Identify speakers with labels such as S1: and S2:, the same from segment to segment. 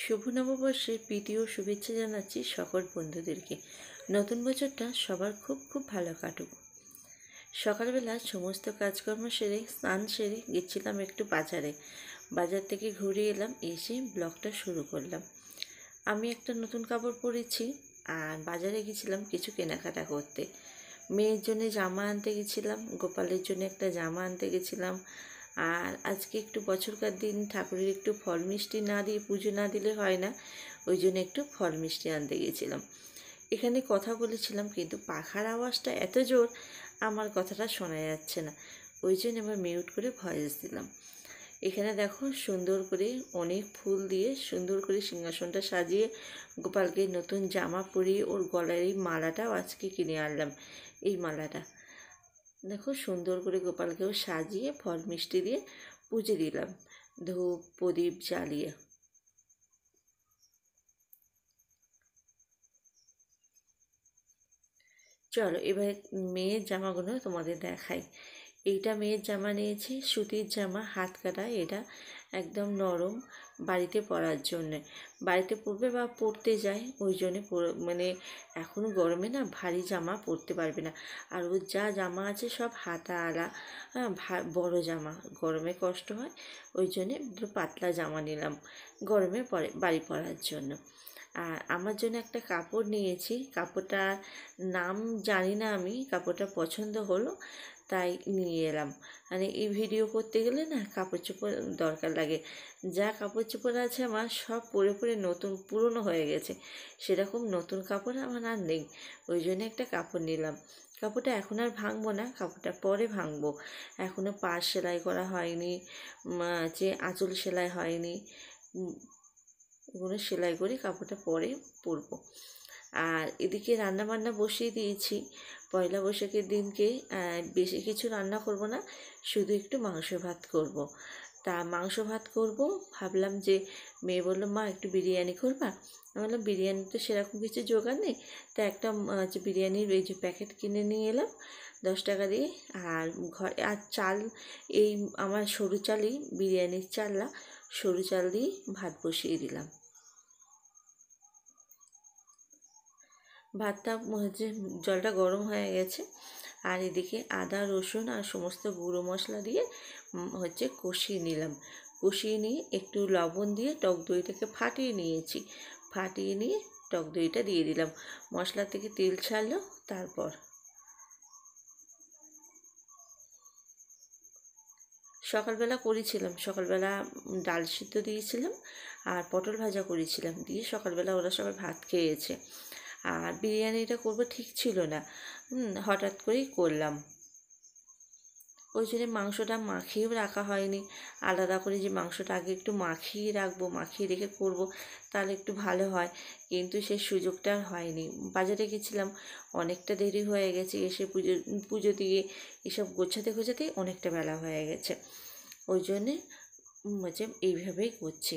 S1: শুভ নববর্ষের প্রীতি ও শুভেচ্ছা জানাচ্ছি সকল বন্ধুদেরকে। নতুন বছরটা সবার খুব খুব ভালো কাটুক। সকালবেলা সমস্ত কাজকর্ম সেরে স্নান সেরে গেছিলাম একটু বাজারে। বাজার থেকে ঘুরে এলাম, এসে ব্লগটা শুরু করলাম। আমি একটা নতুন কাপড় পরেছি আর বাজারে গেছিলাম কিছু কেনাকাটা করতে। মেয়ের জন্য জামা আনতে গেছিলাম, গোপালের জন্য একটা জামা আনতে গেছিলাম। আর আজকে একটু বছরকার দিন, ঠাকুরের একটু ফল মিষ্টি না দিয়ে পুজো না দিলে হয় না, ওই জন্য একটু ফল মিষ্টি আনতে গেছিলাম। এখানে কথা বলেছিলাম কিন্তু পাখার আওয়াজটা এত জোর আমার কথাটা শোনা যাচ্ছে না, ওই জন্য এবার মিউট করে ভয়েস দিলাম। এখানে দেখো সুন্দর করে অনেক ফুল দিয়ে সুন্দর করে সিংহাসনটা সাজিয়ে গোপালকে নতুন জামা পরিয়ে ওর গলার এই মালাটাও আজকে কিনে আনলাম। এই মালাটা দেখো সুন্দর করে গোপালকেও সাজিয়ে ফল মিষ্টি দিয়ে পুজো দিলাম, ধূপ প্রদীপ জ্বালিয়ে। চলো এবার মেয়ের জামাগুলো তোমাদের দেখাই। এইটা মেয়ের জামা নিয়েছি, সুতির জামা, হাত কাটা। এটা একদম নরম, বাড়িতে পরার জন্যে। বাড়িতে পরবে বা পরতে যায়, ওই জন্যে মানে এখন গরমে না ভারী জামা পরতে পারবে না। আর ওর যা জামা আছে সব হাতাওয়ালা, বড় জামা, গরমে কষ্ট হয়, ওই জন্যে একটু পাতলা জামা নিলাম গরমে পরে বাড়ি পরার জন্য। আর আমার জন্য একটা কাপড় নিয়েছি, কাপড়টার নাম জানি না, আমি কাপড়টা পছন্দ হলো তাই নিয়ে এলাম। মানে এই ভিডিও করতে গেলে না কাপড় চোপড় দরকার লাগে। যা কাপড় চোপড় আছে আমার সব পরে পরে নতুন পুরনো হয়ে গেছে, সেরকম নতুন কাপড় আমার আর নেই, ওই জন্য একটা কাপড় নিলাম। কাপড়টা এখন আর ভাঙবো না, কাপড়টা পরে ভাঙবো। এখনও পাড় সেলাই করা হয়নি, যে আঁচল সেলাই হয়নি, ওগুলো সেলাই করে কাপড়টা পরে পরবো। আর এদিকে রান্না বান্না বসিয়ে দিয়েছি। পয়লা বৈশাখের দিনকে বেশি কিছু রান্না করব না, শুধু একটু মাংস ভাত করব। তা মাংস ভাত করব ভাবলাম, যে মেয়ে বললো মা একটু বিরিয়ানি করবা। আমি বললাম বিরিয়ানি তো সেরকম কিছু জোগাড় নেই, তা একটা হচ্ছে বিরিয়ানির এই যে প্যাকেট কিনে নিয়ে এলাম 10 টাকা দিয়ে। আর ঘরে আর চাল, এই আমার সরু চালই বিরিয়ানির চাললা, সরু চাল দিয়ে ভাত বসিয়ে দিলাম। ভাতটা হচ্ছে জলটা গরম হয়ে গেছে, আর এদিকে আদা রসুন আর সমস্ত গুঁড়ো মশলা দিয়ে হচ্ছে কষিয়ে নিলাম। কষিয়ে নিয়ে একটু লবণ দিয়ে টক দইটাকে ফাটিয়ে নিয়েছি, ফাটিয়ে নিয়ে টক দইটা দিয়ে দিলাম। মশলা থেকে তেল ছাড়লো, তারপর সকালবেলা করেছিলাম, সকালবেলা ডাল সিদ্ধ দিয়েছিলাম আর পটল ভাজা করেছিলাম, দিয়ে সকালবেলা ওরা সবাই ভাত খেয়েছে। আর বিরিয়ানিটা করবো ঠিক ছিল না, হঠাৎ করেই করলাম, ওই জন্য মাংসটা মাখিয়েও রাখা হয়নি। আলাদা করে যে মাংসটা আগে একটু মাখিয়ে রাখবো, মাখিয়ে রেখে করবো, তাহলে একটু ভালো হয়, কিন্তু সেই সুযোগটা আর হয়নি। বাজারে গেছিলাম, অনেকটা দেরি হয়ে গেছে, এসে পুজো পুজো দিয়ে এসব গোছাতে গোছাতেই অনেকটা বেলা হয়ে গেছে, ওই জন্যে হচ্ছে এইভাবেই করছি।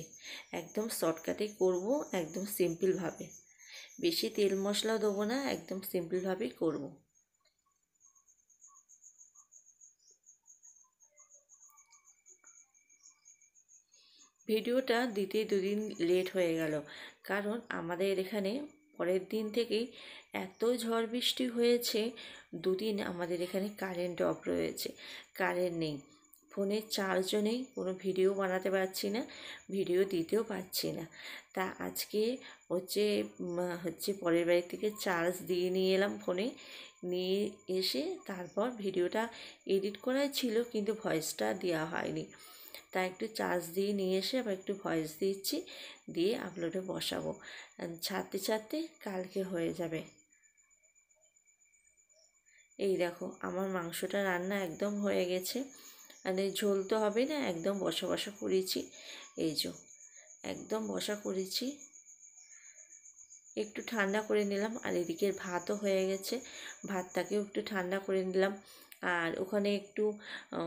S1: একদম শর্টকাটেই করবো, একদম সিম্পলভাবে, বেশি তেল মশলাও দেবো না, একদম সিম্পলভাবেই করবো। ভিডিওটা দিতে দুদিন লেট হয়ে গেল, কারণ আমাদের এখানে পরের দিন থেকেই এত ঝড় বৃষ্টি হয়েছে, দুদিন আমাদের এখানে কারেন্ট অফ রয়েছে, কারেন্ট নেই, ফোনের চার্জও নেই, কোনো ভিডিও বানাতে পারছি না, ভিডিও দিতেও পারছি না। তা আজকে হচ্ছে পরের বাড়ি থেকে চার্জ দিয়ে নিয়ে এলাম ফোনে, নিয়ে এসে তারপর ভিডিওটা এডিট করাই ছিল কিন্তু ভয়েসটা দেওয়া হয়নি, তাই একটু চার্জ দিয়ে নিয়ে এসে আবার একটু ভয়েস দিচ্ছি, দিয়ে আপলোডে বসাবো, ছাড়তে ছাড়তে কালকে হয়ে যাবে। এই দেখো আমার মাংসটা রান্না একদম হয়ে গেছে, মানে ঝোল তো হবে না, একদম বসা বসা করেছি, এই যে একদম বসা করেছি। একটু ঠান্ডা করে নিলাম, আর এদিকের ভাতও হয়ে গেছে, ভাতটাকেও একটু ঠান্ডা করে নিলাম। আর ওখানে একটু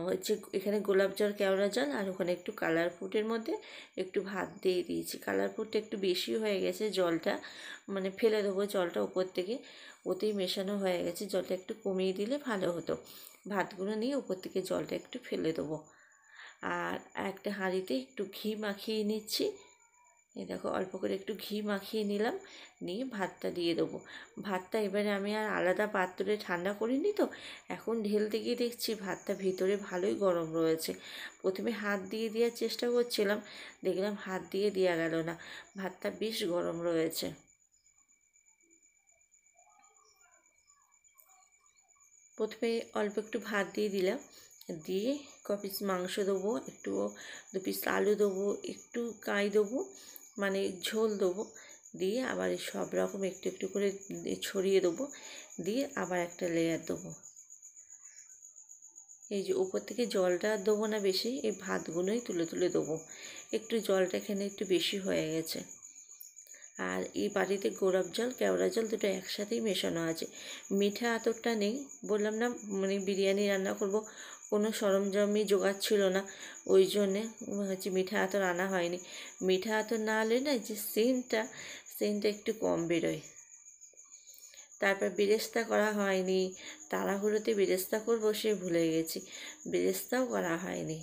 S1: হচ্ছে এখানে গোলাপ জল, কেওড়া জল, আর ওখানে একটু কালার ফুডের মধ্যে একটু ভাত দিয়ে দিয়েছি। কালার ফুডটা একটু বেশি হয়ে গেছে, জলটা মানে ফেলে দেবো জলটা উপর থেকে, ওতেই মেশানো হয়ে গেছে, জলটা একটু কমিয়ে দিলে ভালো হতো। ভাতগুলো নিয়ে উপর থেকে জলটা একটু ফেলে দেবো। আর একটা হাঁড়িতে একটু ঘি মাখিয়ে নিচ্ছি, এই দেখো অল্প করে একটু ঘি মাখিয়ে নিলাম, নিয়ে ভাতটা দিয়ে দেবো। ভাতটা এবারে আমি আর আলাদা পাত্রে ঠান্ডা করিনি তো, এখন ঢেলতে গিয়ে দেখছি ভাতটা ভিতরে ভালোই গরম রয়েছে। প্রথমে হাত দিয়ে দেওয়ার চেষ্টা করছিলাম, দেখলাম হাত দিয়ে দেওয়া গেল না, ভাতটা বেশ গরম রয়েছে। প্রথমে অল্প একটু ভাত দিয়ে দিলাম, দিয়ে ক পিস মাংস দেবো, একটু 2 পিস আলু দেবো, একটু কাই দেবো, মানে ঝোল দেবো, দিয়ে আবার সব রকম একটু একটু করে ছড়িয়ে দেবো, দিয়ে আবার একটা লেয়ার দেবো। এই যে উপর থেকে জলটা দেবো না বেশি, এই ভাতগুলোই তুলে তুলে দেবো, একটু জলটা এখানে একটু বেশি হয়ে গেছে। আর এই বাড়িতে গোলাপ জল কেওড়া জল দুটো একসাথেই মেশানো আছে। মিঠা আতরটা নেই, বললাম না মানে বিরিয়ানি রান্না করব, কোনো সরঞ্জামই জোগাড় ছিল না, ওই জন্যে হচ্ছে মিঠা আতর আনা হয়নি। মিঠা আতর না হলে না যে সেন্টটা একটু কম বেরোয়। তারপর বেরেস্তা করা হয়নি, তাড়াহুড়োতে বেরেস্তা করবো সে ভুলে গেছি, বেরেস্তাও করা হয়নি।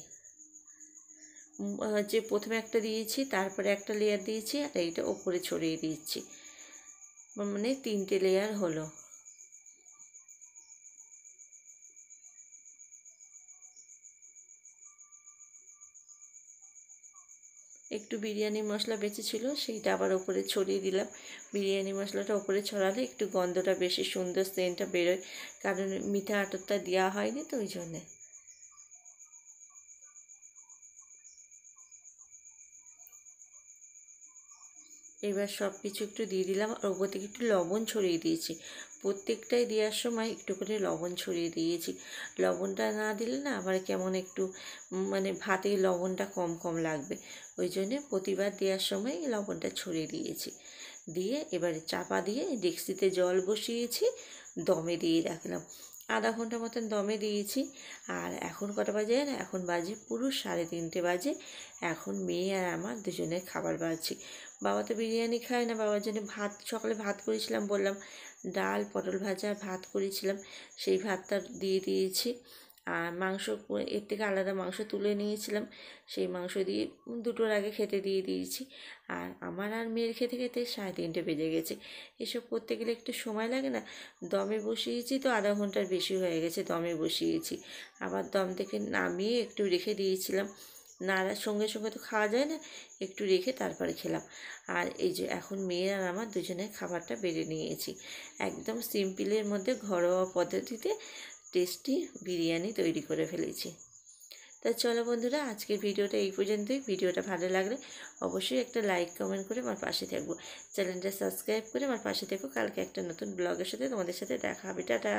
S1: যে প্রথমে একটা দিয়েছি, তারপরে একটা লেয়ার দিয়েছি, আর এইটা ওপরে ছড়িয়ে দিচ্ছি, মানে 3টে লেয়ার হলো। একটু বিরিয়ানি মশলা বেঁচে ছিল, সেইটা আবার ওপরে ছড়িয়ে দিলাম। বিরিয়ানি মশলাটা ওপরে ছড়ালে একটু গন্ধটা বেশি সুন্দর, সেন্টটা বেরোয়, কারণ মিঠা আতরটা দেওয়া হয়নি তো ওই জন্যে। এবার সব কিছু একটু দিয়ে দিলাম, আর ওপর থেকে একটু লবণ ছড়িয়ে দিয়েছি। প্রত্যেকটাই দেওয়ার সময় একটু করে লবণ ছড়িয়ে দিয়েছি। লবণটা না দিলে না আবার কেমন একটু মানে ভাতে লবণটা কম কম লাগবে, ওই জন্যে প্রতিবার দেওয়ার সময় লবণটা ছড়িয়ে দিয়েছি। দিয়ে এবারে চাপা দিয়ে ডেকচিতে জল বসিয়েছি, দমে দিয়ে রাখলাম। আধা ঘন্টা মতন দমে দিয়েছি। আর এখন কটা বাজে না, এখন বাজে পুরো 3:30 বাজে। এখন মেয়ে আর আমার দুজনের খাবার বাড়ছি। বাবা তো বিরিয়ানি খায় না, বাবার জন্য সকালে ভাত করেছিলাম বললাম, ডাল পটল ভাজা ভাত করেছিলাম, সেই ভাতটা দিয়ে দিয়েছি। আর মাংস এর থেকে আলাদা মাংস তুলে নিয়েছিলাম, সেই মাংস দিয়ে 2টোর আগে খেতে দিয়ে দিয়েছি। আর আমার আর মেয়ের খেতে খেতে 3:30 বেজে গেছে। এসব করতে গেলে একটু সময় লাগে না, দমে বসিয়েছি তো আধা ঘন্টার বেশি হয়ে গেছে দমে বসিয়েছি। আবার দম থেকে নামিয়ে একটু রেখে দিয়েছিলাম, নাড়ার সঙ্গে সঙ্গে তো খাওয়া যায় না, একটু রেখে তারপরে খেলাম। আর এই যে এখন মেয়ের আর আমার দুজনের খাবারটা বেড়ে নিয়েছি। একদম সিম্পলের মধ্যে ঘরোয়া পদ্ধতিতে টেস্টি বিরিয়ানি তৈরি করে ফেলেছি। তা চলো বন্ধুরা, আজকের ভিডিওটা এই পর্যন্তই। ভিডিওটা ভালো লাগলে অবশ্যই একটা লাইক কমেন্ট করে আমার পাশে থাকবো, চ্যানেলটা সাবস্ক্রাইব করে আমার পাশে থেকো। কালকে একটা নতুন ব্লগের সাথে তোমাদের সাথে দেখা হবে। টাটা।